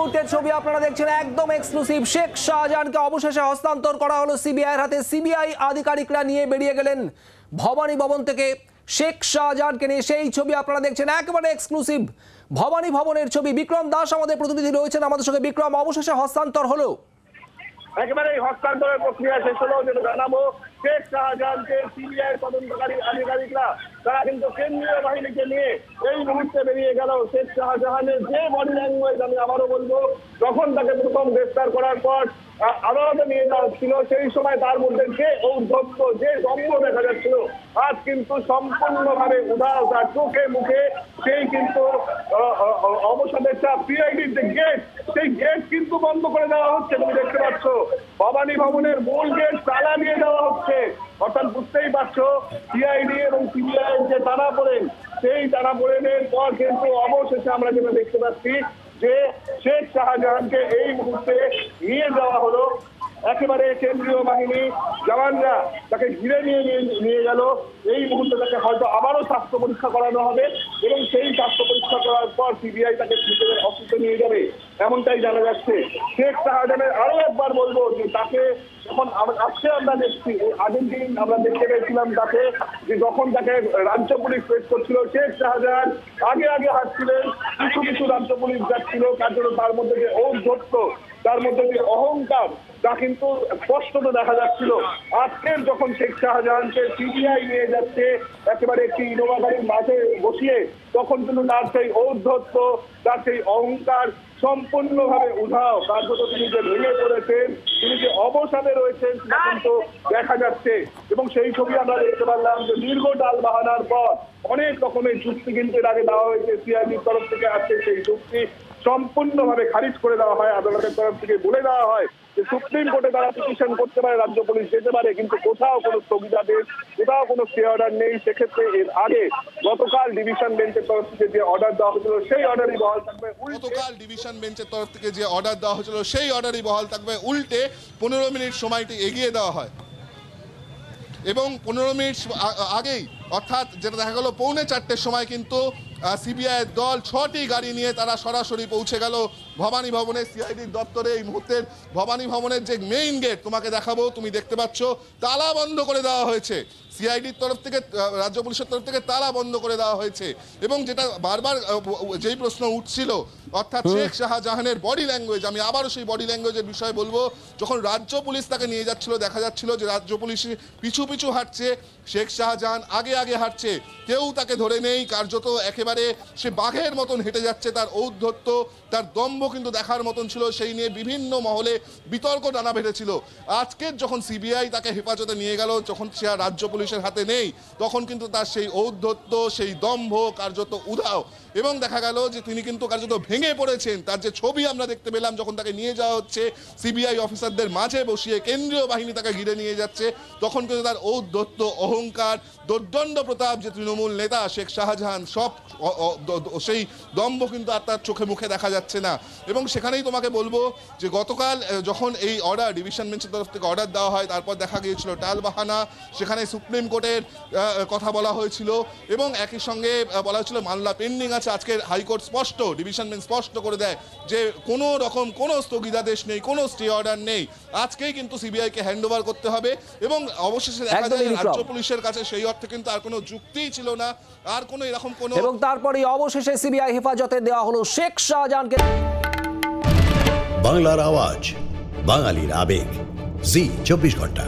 মুহূর্তের ছবি আপনারা দেখছেন, একদম এক্সক্লুসিভ। শেখ শাহজাহানকে অবশেষে হস্তান্তর করা হলো সিবিআইয়ের হাতে। সিবিআই আধিকারিকরা নিয়ে বেরিয়ে গেলেন ভবানী ভবন থেকে শেখ শাহজাহানকে নিয়ে। সেই ছবি আপনারা দেখছেন, একেবারে এক্সক্লুসিভ ভবানী ভবনের ছবি। বিক্রম দাস আমাদের প্রতিনিধি রয়েছেন আমাদের সঙ্গে। বিক্রম, অবশেষে হস্তান্তর হলো? একেবারে হস্তান্তরের প্রক্রিয়া শেষ হলো। যেটা জানাবো, শেখ শাহজাহানকে সিবিআই তদন্তকারী আধিকারিকরা তারা কিন্তু কেন্দ্রীয় বাহিনীকে নিয়ে এই মুহূর্তে বেরিয়ে গেল। শেখ শাহজাহানের যে বডি ল্যাঙ্গুয়েজ, আমি আবারও বলবো, যখন তাকে প্রথম গ্রেফতার করার পর আদালতে নিয়ে যাওয়া ছিল, সেই সময় তার মধ্যে যে ঔদ্ধত্য, যে দম্ভ দেখা যাচ্ছিল, আজ কিন্তু সম্পূর্ণভাবে উদাস। তার চোখে মুখে সেই কিন্তু অবসাদের চাপ। সিআইডির যে গেট, সেই গেট কিন্তু বন্ধ করে দেওয়া হচ্ছে। তুমি দেখতে পাচ্ছ ভবানী ভবনের মূল গেট তালা দিয়ে দেওয়া হচ্ছে। অর্থাৎ বুঝতেই পারছো, সিআইডি এবং সিবিআই যে টানাপোড়েন, সেই টানাপোড়েনের পর কিন্তু অবশেষে আমরা যেটা দেখতে পাচ্ছি যে শেখ শাহজাহানকে এই মুহূর্তে নিয়ে যাওয়া হলো। একেবারে কেন্দ্রীয় বাহিনী জওয়ানরা তাকে ঘিরে নিয়ে গেল। এই মুহূর্তে তাকে হয়তো আবারও স্বাস্থ্য পরীক্ষা করানো হবে এবং সেই স্বাস্থ্য পরীক্ষা করার পর সিবিআই তাকে সিবিআই অফিসে নিয়ে যাবে, এমনটাই জানা যাচ্ছে। শেখ শাহজাহানের আরো একবার বলবো যে তাকে যখন আজকে আমরা দেখছি, আগের দিন আমরা দেখতে পেয়েছিলাম তাকে, যে যখন তাকে রাজ্য পুলিশ পেশ করছিল, শেখ শাহজাহান আগে আগে হাঁটছিলেন, কিছু কিছু রাজ্য পুলিশ যাচ্ছিল, তার জন্য তার মধ্যে যে ঔদ্ধত্য, তার মধ্যে যে অহংকার, তা কিন্তু স্পষ্টত দেখা যাচ্ছিল। আজকের যখন শেখ শাহজাহানকে সিবিআই নিয়ে যাচ্ছে একেবারে একটি ইনোভা গাড়ির মাঝে বসিয়ে, তখন কিন্তু তার সেই ঔদ্ধত্য, তার সেই অহংকার সম্পূর্ণভাবে উধাও। তার জন্য তিনি যে ভেঙে পড়েছেন, তিনি যে অবসাদে রয়েছেন, সেটা কিন্তু দেখা যাচ্ছে। এবং সেই ছবি আমরা দেখতে পারলাম যে দীর্ঘ টাল বাহানার পর অনেক রকমের যুক্তি কিন্তু এর আগে দেওয়া হয়েছে সিআইডির তরফ থেকে। আসছে সেই যুক্তি সম্পূর্ণভাবে খারিজ করে দেওয়া হয়। আদালতের তরফ থেকে বলে দেওয়া হয় যে সুপ্রিম কোর্টে তারা পিটিশন করতে পারে, রাজ্য পুলিশ যেতে পারে, কিন্তু কোথাও কোনো স্থগিতাদেশ, কোথাও কোনো স্টে অর্ডার নেই। সেক্ষেত্রে এর আগে গতকাল ডিভিশন বেঞ্চের তরফ থেকে যে অর্ডার দেওয়া হয়েছিল, সেই অর্ডারই বহাল থাকবে। গতকাল ডিভিশন বেঞ্চের তরফ থেকে যে অর্ডার দেওয়া হয়েছিল, সেই অর্ডারই বহাল থাকবে। উল্টে 15 মিনিট সময়টি এগিয়ে দেওয়া হয় এবং 15 মিনিট আগেই, অর্থাৎ যেটা দেখা গেল 3:45 সময় কিন্তু সিবিআইয়ের দল 6টি গাড়ি নিয়ে তারা সরাসরি পৌঁছে গেল ভবানী ভবনের সিআইডির দপ্তরে। এই মুহূর্তের ভবানী ভবনের যে মেইন গেট তোমাকে দেখাবো, তুমি দেখতে পাচ্ছ তালা বন্ধ করে দেওয়া হয়েছে। সিআইডির তরফ থেকে, রাজ্য পুলিশের তরফ থেকে তালা বন্ধ করে দেওয়া হয়েছে। এবং যেটা বারবার যেই প্রশ্ন উঠছিল, অর্থাৎ শেখ শাহজাহানের বডি ল্যাঙ্গুয়েজ, আমি আবারও সেই বডি ল্যাঙ্গুয়েজের বিষয়ে বলবো। যখন রাজ্য পুলিশ তাকে নিয়ে যাচ্ছিল, দেখা যাচ্ছিল যে রাজ্য পুলিশ পিছু পিছু হাঁটছে, শেখ শাহজাহান আগে আগে হাঁটছে, কেউ তাকে ধরে নেই। কার্যত একেবারে সে বাঘের মতন হেঁটে যাচ্ছে। তার ঔদ্ধত্য, তার দম্ভ কিন্তু দেখার মতন ছিল। সেই নিয়ে বিভিন্ন মহলে বিতর্ক টানা বেঁধেছিল। আজকের যখন সিবিআই তাকে হেফাজতে নিয়ে গেল, যখন সে আর রাজ্য পুলিশের হাতে নেই, তখন কিন্তু তার সেই ঔদ্ধত্য, সেই দম্ভ কার্যত উধাও। এবং দেখা গেল যে তিনি কিন্তু কার্যত ভেঙে পড়েছেন। তার যে ছবি আমরা দেখতে পেলাম, যখন তাকে নিয়ে যাওয়া হচ্ছে সিবিআই অফিসারদের মাঝে বসিয়ে, কেন্দ্রীয় বাহিনী তাকে ঘিরে নিয়ে যাচ্ছে, তখন কিন্তু তার ঔদ্ধত্য, অহংকার, দোর্দণ্ড প্রতাপ যে তৃণমূল নেতা শেখ শাহজাহান, সব সেই দম্ভ কিন্তু আর তার চোখে মুখে দেখা যাচ্ছে না। এবং সেখানেই তোমাকে বলবো যে গতকাল যখন এই অর্ডার ডিভিশন বেঞ্চের তরফ থেকে অর্ডার দেওয়া হয়, তারপর দেখা গিয়েছিল টালবাহানা, সেখানে সুপ্রিম কোর্টের কথা বলা হয়েছিল এবং একই সঙ্গে বলা হয়েছিল মামলা পেন্ডিং আছে। আজকের হাইকোর্ট স্পষ্ট, ডিভিশন বেঞ্চ স্পষ্ট করে দেয় যে কোনো রকম কোনো স্থগিতাদেশ নেই, কোনো স্টে অর্ডার নেই। আজকেই কিন্তু সিবিআইকে হ্যান্ড ওভার করতে হবে। এবং অবশেষে দেখা যায় রাজ্য পুলিশের কাছে সেই অর্থে কিন্তু আর কোনো যুক্তিই ছিল না, আর কোনো এরকম কোনো। এবং তারপরে অবশেষে সিবিআই হেফাজতে দেওয়া হলো শেখ শাহজাহানকে। বাংলার আওয়াজ, বাঙালির আবেগ, জি 24 ঘন্টা।